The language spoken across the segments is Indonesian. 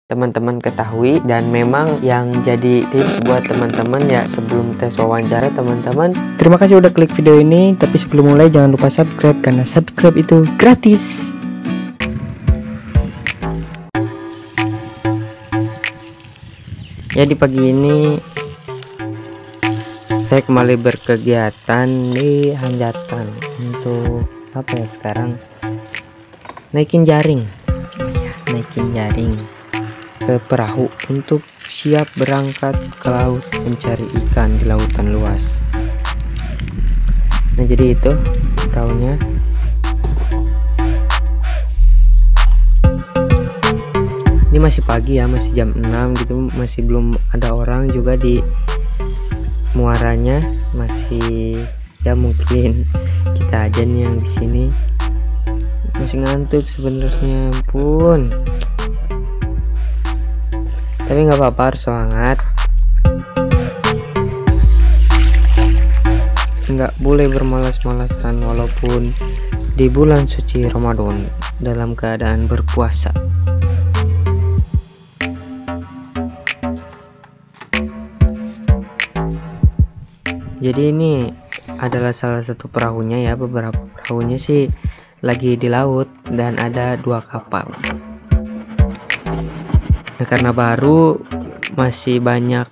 teman-teman ketahui, dan memang yang jadi tips buat teman-teman ya sebelum tes wawancara teman-teman. Terima kasih udah klik video ini, tapi sebelum mulai jangan lupa subscribe karena subscribe itu gratis. Ya, di pagi ini saya kembali berkegiatan di Hanjatan untuk apa ya sekarang? Naikin jaring ke perahu untuk siap berangkat ke laut mencari ikan di lautan luas. Nah, jadi itu perahunya. Ini masih pagi ya, masih jam 6 gitu, masih belum ada orang juga di muaranya, masih ya mungkin kita aja nih yang di sini. Masih ngantuk sebenarnya, ampun. Tapi nggak apa-apa, harus semangat. Nggak boleh bermalas-malasan walaupun di bulan suci Ramadan dalam keadaan berpuasa. Jadi ini adalah salah satu perahunya ya, beberapa perahunya sih lagi di laut dan ada 2 kapal. Nah, karena baru masih banyak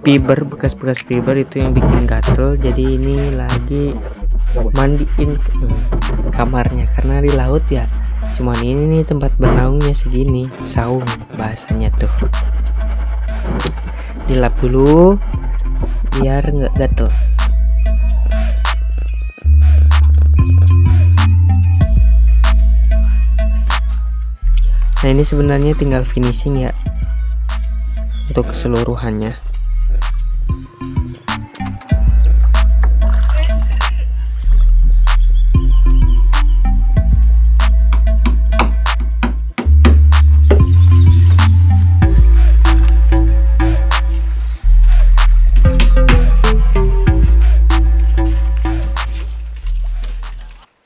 fiber, bekas-bekas fiber itu yang bikin gatel, jadi ini lagi mandiin kamarnya karena di laut ya. Cuman ini nih tempat bernaungnya segini, saung bahasanya tuh. Dilap dulu biar nggak gatel. Nah, ini sebenarnya tinggal finishing ya untuk keseluruhannya.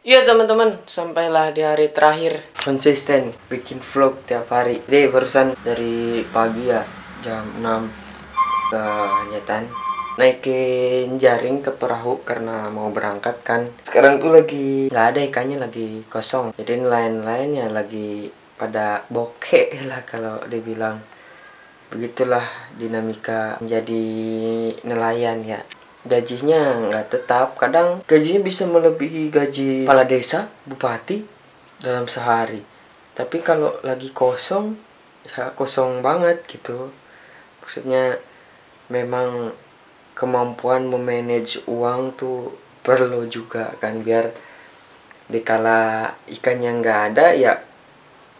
Iya teman-teman, sampailah di hari terakhir konsisten bikin vlog tiap hari. Jadi barusan dari pagi ya, jam 6 ke Hanjatan, naikin jaring ke perahu karena mau berangkat kan. Sekarang tuh lagi nggak ada ikannya, lagi kosong. Jadi nelayan-nelayan ya lagi pada bokeh lah kalau dibilang. Begitulah dinamika menjadi nelayan ya. Gajinya nggak tetap, kadang gajinya bisa melebihi gaji kepala desa, bupati dalam sehari. Tapi kalau lagi kosong ya kosong banget gitu. Maksudnya memang kemampuan memanage uang tuh perlu juga kan, biar dikala ikannya nggak ada ya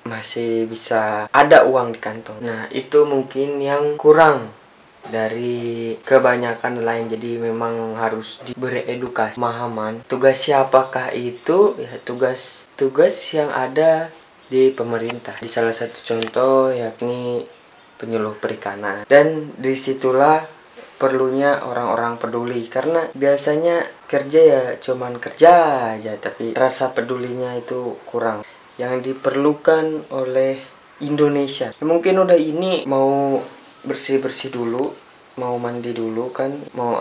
masih bisa ada uang di kantong. Nah, itu mungkin yang kurang dari kebanyakan nelayan. Jadi memang harus diberi edukasi, pemahaman tugas siapakah itu ya, tugas yang ada di pemerintah. Di salah satu contoh yakni penyuluh perikanan, dan disitulah perlunya orang-orang peduli, karena biasanya kerja ya cuman kerja aja tapi rasa pedulinya itu kurang, yang diperlukan oleh Indonesia. Mungkin udah ini mau bersih-bersih dulu, mau mandi dulu kan, mau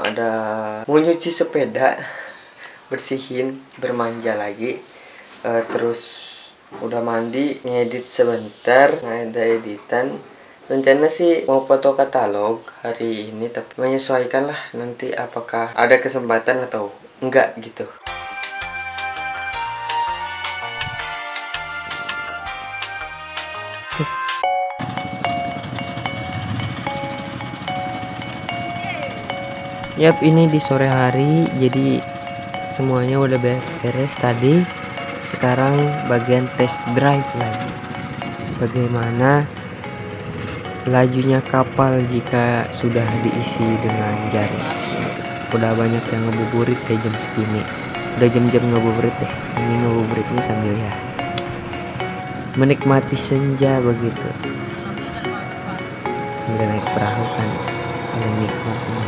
nyuci sepeda, bersihin, bermanja lagi, terus udah mandi, ngedit sebentar, ada editan. Rencana sih mau foto katalog hari ini, tapi menyesuaikan lah nanti apakah ada kesempatan atau enggak gitu. Yap, ini di sore hari, jadi semuanya udah beres tadi. Sekarang bagian test drive lagi, bagaimana lajunya kapal jika sudah diisi dengan jaring. Udah banyak yang ngebuburit kayak jam segini, udah jam-jam ngebuburit deh. Ini ngebuburitnya sambil ya menikmati senja begitu, sambil naik perahu kan, paling nikmatnya.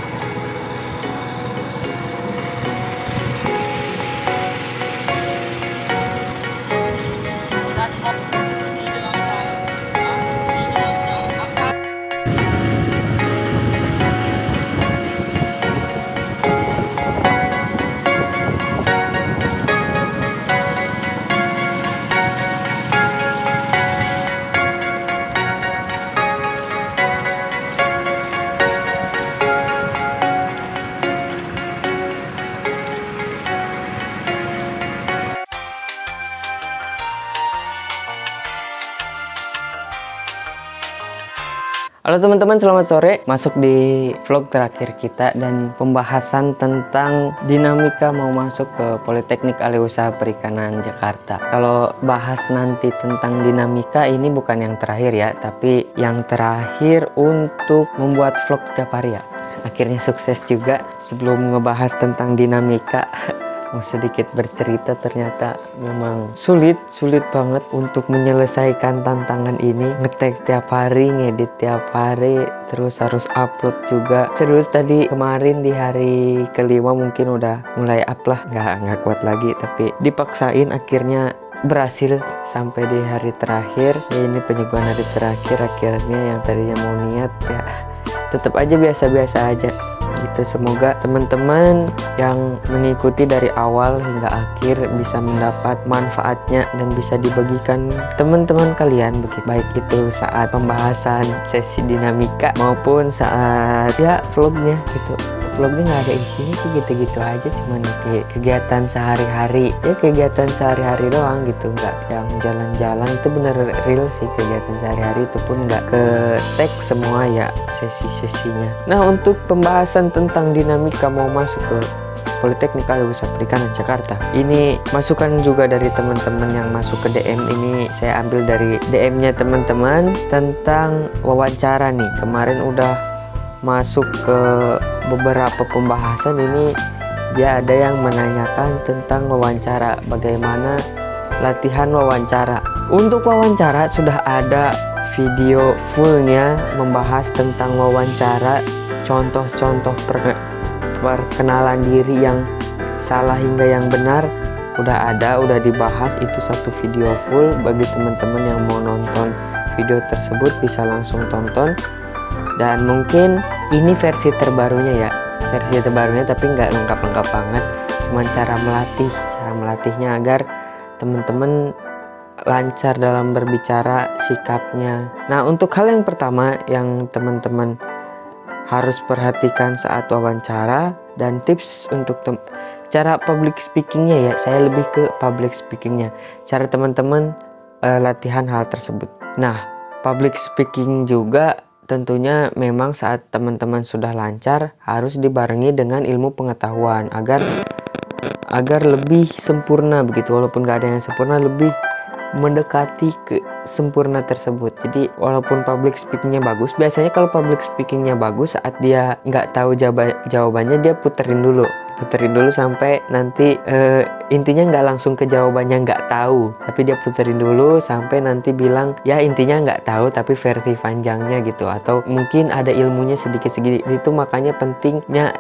Halo teman-teman, selamat sore. Masuk di vlog terakhir kita dan pembahasan tentang dinamika mau masuk ke Politeknik Alih-Usaha Perikanan Jakarta. Kalau bahas nanti tentang dinamika, ini bukan yang terakhir ya, tapi yang terakhir untuk membuat vlog setiap hari ya. Akhirnya sukses juga. Sebelum ngebahas tentang dinamika, mau sedikit bercerita, ternyata memang sulit banget untuk menyelesaikan tantangan ini. Ngetek tiap hari, ngedit tiap hari, terus harus upload juga. Terus tadi kemarin di hari kelima mungkin udah mulai up lah, nggak kuat lagi, tapi dipaksain akhirnya berhasil sampai di hari terakhir ya. Ini penyuguhan hari terakhir, akhirnya yang tadinya mau niat ya tetap aja biasa-biasa aja gitu. Semoga teman-teman yang mengikuti dari awal hingga akhir bisa mendapat manfaatnya dan bisa dibagikan teman-teman kalian, baik itu saat pembahasan sesi dinamika maupun saat ya vlognya gitu. Vlognya nggak ada isinya sih, gitu-gitu aja, cuman kayak kegiatan sehari-hari ya, kegiatan sehari-hari doang gitu, nggak yang jalan-jalan. Itu bener real sih, kegiatan sehari-hari itu pun nggak ke tag semua ya sesi-sesinya. Nah, untuk pembahasan tentang dinamika mau masuk ke Politeknik Alih-Usaha Perikanan Jakarta, ini masukan juga dari teman-teman yang masuk ke DM. Ini saya ambil dari DM-nya teman-teman tentang wawancara nih. Kemarin udah masuk ke beberapa pembahasan, ini dia ada yang menanyakan tentang wawancara, bagaimana latihan wawancara. Untuk wawancara sudah ada video fullnya membahas tentang wawancara, contoh-contoh perkenalan diri yang salah hingga yang benar, udah dibahas. Itu satu video full. Bagi teman-teman yang mau nonton video tersebut bisa langsung tonton. Dan mungkin ini versi terbarunya ya, tapi nggak lengkap-lengkap banget, cuman cara melatihnya agar teman-teman lancar dalam berbicara, sikapnya. Nah, untuk hal yang pertama yang teman-teman harus perhatikan saat wawancara dan tips untuk cara public speakingnya ya, saya lebih ke public speakingnya, cara teman-teman latihan hal tersebut. Nah, public speaking juga tentunya memang saat teman-teman sudah lancar harus dibarengi dengan ilmu pengetahuan agar lebih sempurna begitu. Walaupun gak ada yang sempurna, lebih mendekati ke sempurna tersebut. Jadi walaupun public speakingnya bagus, biasanya kalau public speakingnya bagus, saat dia nggak tahu jawabannya, dia puterin dulu sampai nanti intinya nggak langsung ke jawabannya nggak tahu, tapi dia puterin dulu sampai nanti bilang ya intinya nggak tahu tapi versi panjangnya gitu, atau mungkin ada ilmunya sedikit. Itu makanya pentingnya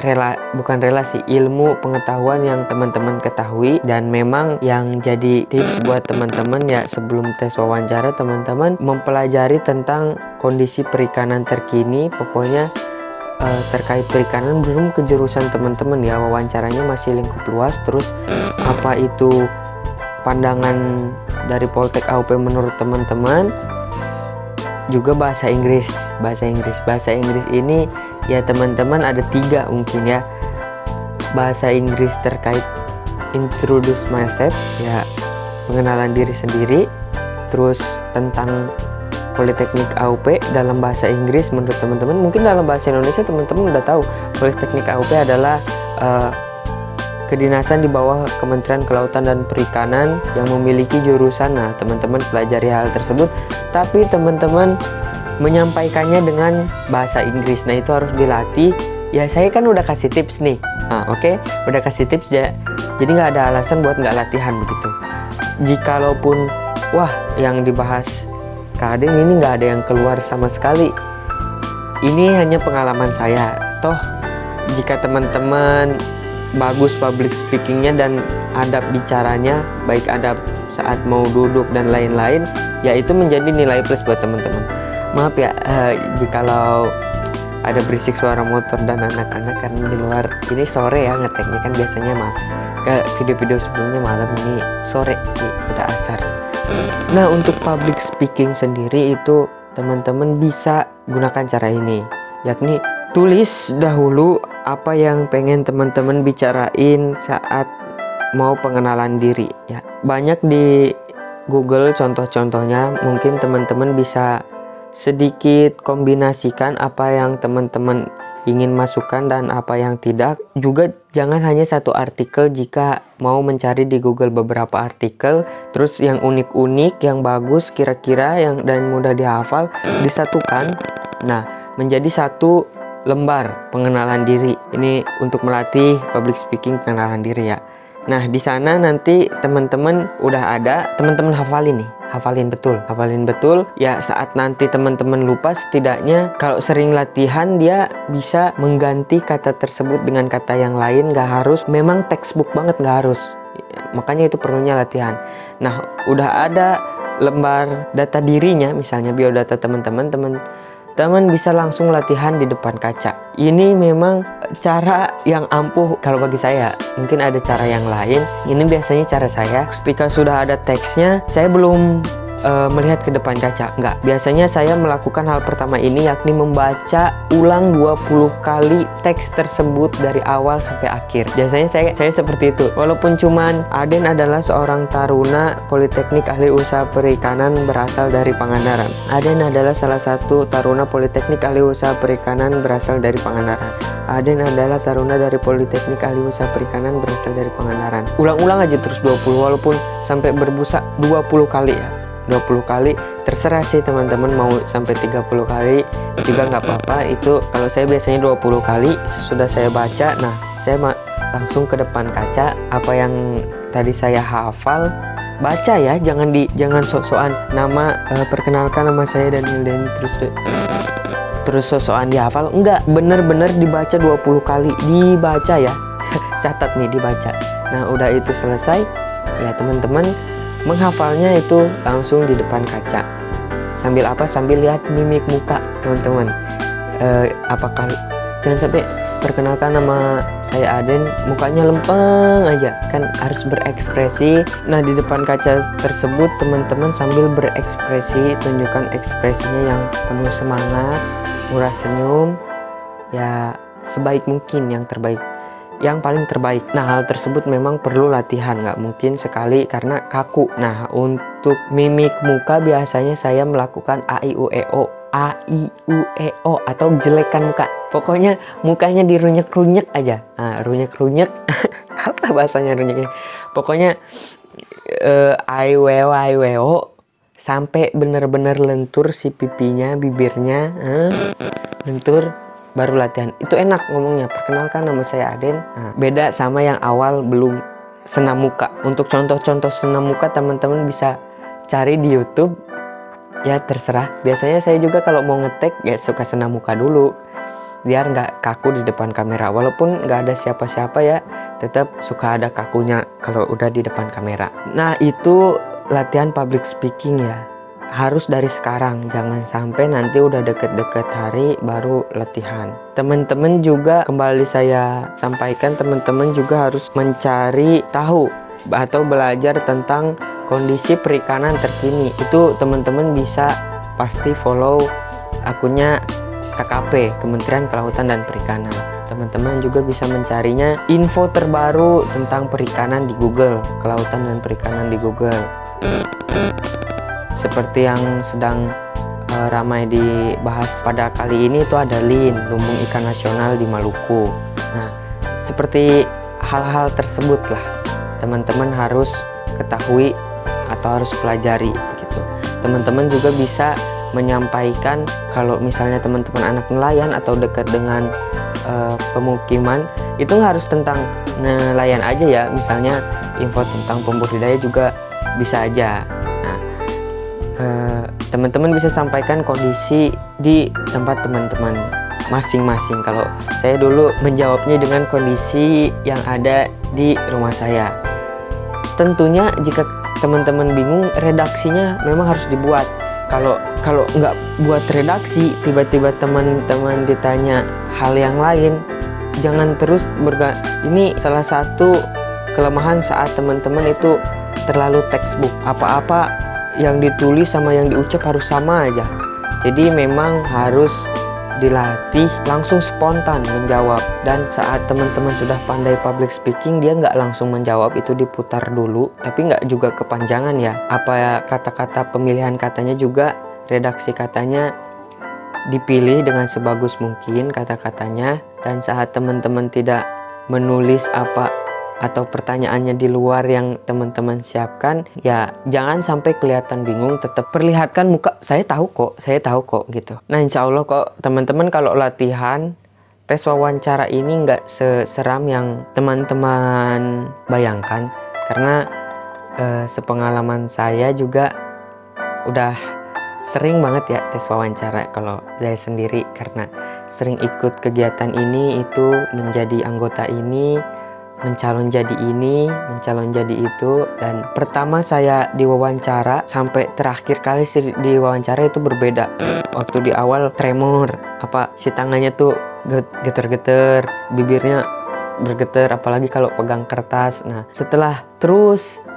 bukan relasi, ilmu pengetahuan yang teman-teman ketahui. Dan memang yang jadi tips buat teman-teman ya, sebelum tes wawancara teman-teman mempelajari tentang kondisi perikanan terkini, pokoknya terkait perikanan, belum ke jurusan teman-teman ya, wawancaranya masih lingkup luas. Terus apa itu pandangan dari Poltek AUP menurut teman-teman, juga bahasa Inggris ini ya teman-teman ada 3 mungkin ya. Bahasa Inggris terkait introduce myself ya, pengenalan diri sendiri. Terus tentang Politeknik AUP dalam bahasa Inggris menurut teman-teman. Mungkin dalam bahasa Indonesia teman-teman udah tahu, Politeknik AUP adalah kedinasan di bawah Kementerian Kelautan dan Perikanan yang memiliki jurusan. Nah, teman-teman pelajari hal tersebut, tapi teman-teman menyampaikannya dengan bahasa Inggris. Nah, itu harus dilatih. Ya, saya kan udah kasih tips nih. Nah, oke, udah kasih tips ya. Jadi nggak ada alasan buat nggak latihan begitu. Jikalaupun wah yang dibahas kadang ini nggak ada yang keluar sama sekali, ini hanya pengalaman saya. Toh jika teman-teman bagus public speakingnya dan adab bicaranya, baik adab saat mau duduk dan lain-lain, ya itu menjadi nilai plus buat teman-teman. Maaf ya jikalau ada berisik suara motor dan anak-anak karena di luar. Ini sore ya ngeteknya, kan biasanya ke video-video sebelumnya malam, ini sore sih udah asar. Nah, untuk public speaking sendiri itu teman-teman bisa gunakan cara ini, yakni tulis dahulu apa yang pengen teman-teman bicarain saat mau pengenalan diri ya. Banyak di Google contoh-contohnya, mungkin teman-teman bisa sedikit kombinasikan apa yang teman-teman ingin masukkan dan apa yang tidak. Juga jangan hanya satu artikel. Jika mau mencari di Google beberapa artikel, terus yang unik-unik, yang bagus kira-kira yang dan mudah dihafal disatukan, nah menjadi satu lembar pengenalan diri. Ini untuk melatih public speaking pengenalan diri ya. Nah, di sana nanti teman-teman udah ada, teman-teman hafalin nih. Hafalin betul ya. Saat nanti teman-teman lupa, setidaknya kalau sering latihan dia bisa mengganti kata tersebut dengan kata yang lain. Gak harus memang textbook banget, gak harus. Makanya itu perlunya latihan. Nah, udah ada lembar data dirinya, misalnya biodata teman-teman bisa langsung latihan di depan kaca. Ini memang cara yang ampuh kalau bagi saya. Mungkin ada cara yang lain. Ini biasanya cara saya. Ketika sudah ada teksnya, saya belum melihat ke depan kaca. Enggak. Biasanya saya melakukan hal pertama ini, yakni membaca ulang 20 kali teks tersebut dari awal sampai akhir. Biasanya saya seperti itu. Walaupun cuman Aden adalah seorang taruna Politeknik Ahli Usaha Perikanan berasal dari Pangandaran. Aden adalah salah satu taruna Politeknik Ahli Usaha Perikanan berasal dari Pangandaran. Aden adalah taruna dari Politeknik Ahli Usaha Perikanan berasal dari Pangandaran. Ulang-ulang aja terus 20, walaupun sampai berbusa 20 kali ya. 20 kali, terserah sih teman-teman mau sampai 30 kali juga nggak apa-apa. Itu kalau saya biasanya 20 kali. Sesudah saya baca, nah saya langsung ke depan kaca. Apa yang tadi saya hafal, baca ya, jangan sok-sokan perkenalkan nama saya Daniel Denny terus sok-sokan dihafal. Enggak, bener-bener dibaca 20 kali, dibaca ya. Catat nih, dibaca. Nah udah itu selesai ya, teman-teman menghafalnya itu langsung di depan kaca. Sambil apa? Sambil lihat mimik muka teman-teman. Apakah jangan sampai perkenalkan nama saya Aden, mukanya lempeng aja, kan harus berekspresi. Nah di depan kaca tersebut teman-teman sambil berekspresi, tunjukkan ekspresinya yang penuh semangat, murah senyum, ya sebaik mungkin, yang paling terbaik. Nah hal tersebut memang perlu latihan, nggak mungkin sekali karena kaku. Nah untuk mimik muka biasanya saya melakukan a i u e o atau jelekan muka. Pokoknya mukanya dirunyek-runyek aja. Nah runyek-runyek apa bahasanya runyeknya, pokoknya aiweo sampai bener-bener lentur si pipinya, bibirnya lentur, baru latihan. Itu enak ngomongnya, perkenalkan nama saya Aden. Nah, beda sama yang awal belum senam muka. Untuk contoh-contoh senam muka teman-teman bisa cari di YouTube. Ya terserah. Biasanya saya juga kalau mau ngetek ya suka senam muka dulu, biar nggak kaku di depan kamera. Walaupun nggak ada siapa-siapa ya, tetap suka ada kakunya kalau udah di depan kamera. Nah itu latihan public speaking ya. Harus dari sekarang, jangan sampai nanti udah deket-deket hari baru latihan. Teman-teman juga, kembali saya sampaikan, teman-teman juga harus mencari tahu atau belajar tentang kondisi perikanan terkini. Itu teman-teman bisa pasti follow akunnya KKP, Kementerian Kelautan dan Perikanan. Teman-teman juga bisa mencarinya info terbaru tentang perikanan di Google, kelautan dan perikanan di Google. Seperti yang sedang ramai dibahas pada kali ini, itu ada LIN, Lumbung Ikan Nasional di Maluku. Nah, seperti hal-hal tersebut lah teman-teman harus ketahui atau harus pelajari gitu. Teman-teman juga bisa menyampaikan kalau misalnya teman-teman anak nelayan atau dekat dengan pemukiman, itu nggak harus tentang nelayan aja ya, misalnya info tentang pembudidaya juga bisa aja. Teman-teman bisa sampaikan kondisi di tempat teman-teman masing-masing. Kalau saya dulu menjawabnya dengan kondisi yang ada di rumah saya. Tentunya jika teman-teman bingung, redaksinya memang harus dibuat. Kalau nggak buat redaksi, tiba-tiba teman-teman ditanya hal yang lain, jangan terus ini salah satu kelemahan saat teman-teman itu terlalu textbook. Apa-apa yang ditulis sama yang diucap harus sama aja. Jadi memang harus dilatih langsung spontan menjawab. Dan saat teman-teman sudah pandai public speaking, dia nggak langsung menjawab, itu diputar dulu, tapi nggak juga kepanjangan ya. Apa kata-kata, pemilihan katanya juga, redaksi katanya dipilih dengan sebagus mungkin kata-katanya, dan saat teman-teman tidak menulis apa atau pertanyaannya di luar yang teman-teman siapkan, ya jangan sampai kelihatan bingung, tetap perlihatkan muka, saya tahu kok gitu. Nah insya Allah kok teman-teman kalau latihan tes wawancara ini nggak seseram yang teman-teman bayangkan, karena sepengalaman saya juga udah sering banget ya tes wawancara kalau saya sendiri, karena sering ikut kegiatan ini itu, menjadi anggota ini, mencalon jadi ini, mencalon jadi itu. Dan pertama saya diwawancara sampai terakhir kali diwawancara itu berbeda. Waktu di awal tremor, si tangannya tuh geter-geter, bibirnya bergetar, apalagi kalau pegang kertas. Nah setelah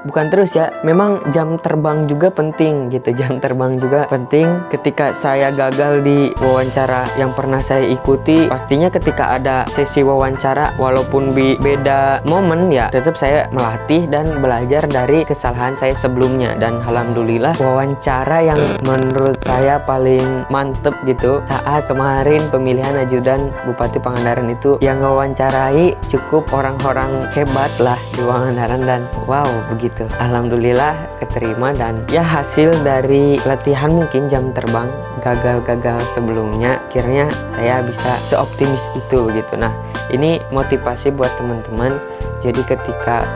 bukan terus ya, memang jam terbang juga penting gitu. Jam terbang juga penting. Ketika saya gagal di wawancara yang pernah saya ikuti, pastinya ketika ada sesi wawancara, walaupun beda momen ya, tetap saya melatih dan belajar dari kesalahan saya sebelumnya. Dan alhamdulillah wawancara yang menurut saya paling mantep gitu saat kemarin pemilihan ajudan Bupati Pangandaran itu, yang wawancarai cukup orang-orang hebat lah di Pangandaran, dan wow begitu. Alhamdulillah keterima, dan ya hasil dari latihan mungkin jam terbang gagal-gagal sebelumnya, akhirnya saya bisa seoptimis itu gitu. Nah ini motivasi buat teman-teman. Jadi ketika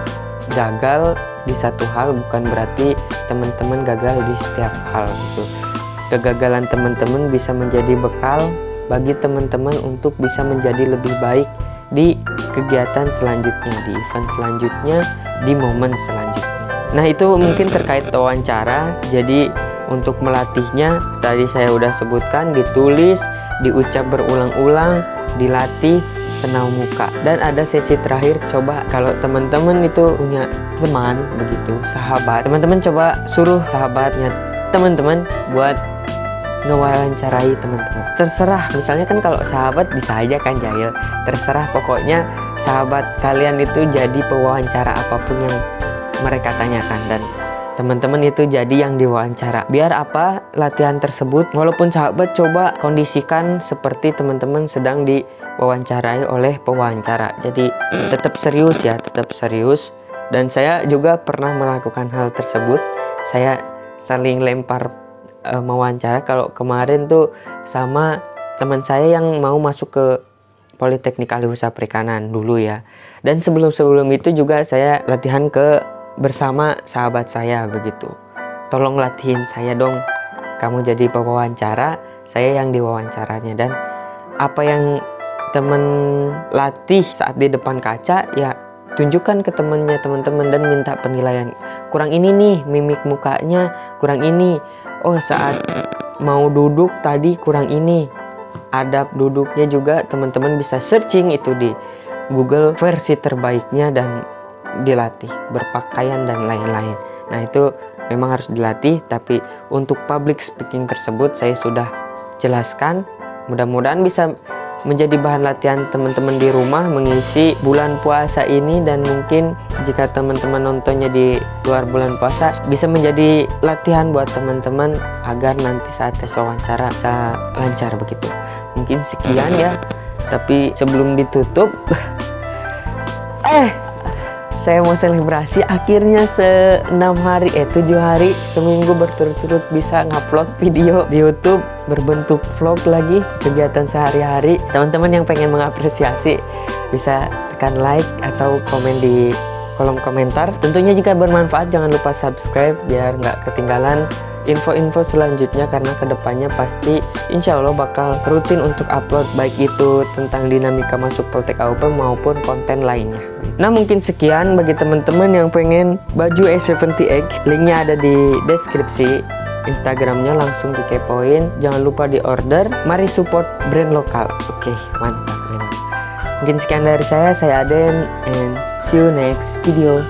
gagal di satu hal bukan berarti teman-teman gagal di setiap hal gitu. Kegagalan teman-teman bisa menjadi bekal bagi teman-teman untuk bisa menjadi lebih baik di kegiatan selanjutnya, di event selanjutnya, di momen selanjutnya. Nah itu mungkin terkait wawancara. Jadi untuk melatihnya tadi saya udah sebutkan, ditulis, diucap berulang-ulang, dilatih senau muka. Dan ada sesi terakhir, coba kalau teman-teman itu punya teman begitu, sahabat, teman-teman coba suruh sahabatnya teman-teman buat ngewawancarai teman-teman. Terserah, misalnya kan kalau sahabat bisa aja kan jahil, terserah, pokoknya sahabat kalian itu jadi pewawancara apapun yang mereka tanyakan, dan teman-teman itu jadi yang diwawancara. Biar latihan tersebut, walaupun sahabat, coba kondisikan seperti teman-teman sedang diwawancarai oleh pewawancara. Jadi tetap serius ya, tetap serius. Dan saya juga pernah melakukan hal tersebut. Saya saling lempar mewawancara. Kalau kemarin tuh sama teman saya yang mau masuk ke Politeknik Alih-Usaha Perikanan dulu ya. Dan sebelum itu juga saya latihan bersama sahabat saya begitu. Tolong latihin saya dong, kamu jadi pewawancara, saya yang diwawancaranya. Dan apa yang teman latih saat di depan kaca, ya tunjukkan ke temannya, teman-teman, dan minta penilaian. Kurang ini nih, mimik mukanya kurang ini. Oh saat mau duduk tadi kurang ini. Adab duduknya juga teman-teman bisa searching itu di Google versi terbaiknya dan dilatih, berpakaian dan lain-lain. Nah itu memang harus dilatih, tapi untuk public speaking tersebut saya sudah jelaskan. Mudah-mudahan bisa menjadi bahan latihan teman-teman di rumah mengisi bulan puasa ini, dan mungkin jika teman-teman nontonnya di luar bulan puasa bisa menjadi latihan buat teman-teman agar nanti saat tes wawancara lancar begitu. Mungkin sekian ya, tapi sebelum ditutup saya mau selebrasi akhirnya 7 hari seminggu berturut-turut bisa ngupload video di YouTube berbentuk vlog lagi, kegiatan sehari-hari. Teman-teman yang pengen mengapresiasi bisa tekan like atau komen di kolom komentar. Tentunya jika bermanfaat jangan lupa subscribe biar nggak ketinggalan info-info selanjutnya, karena kedepannya pasti insya Allah bakal rutin untuk upload, baik itu tentang dinamika masuk Poltek AUP maupun konten lainnya. Nah mungkin sekian. Bagi teman-teman yang pengen baju A78, linknya ada di deskripsi. Instagramnya langsung dikepoin, jangan lupa di order. Mari support brand lokal. Oke, mantap. Mungkin sekian dari saya Aden, and see you next video.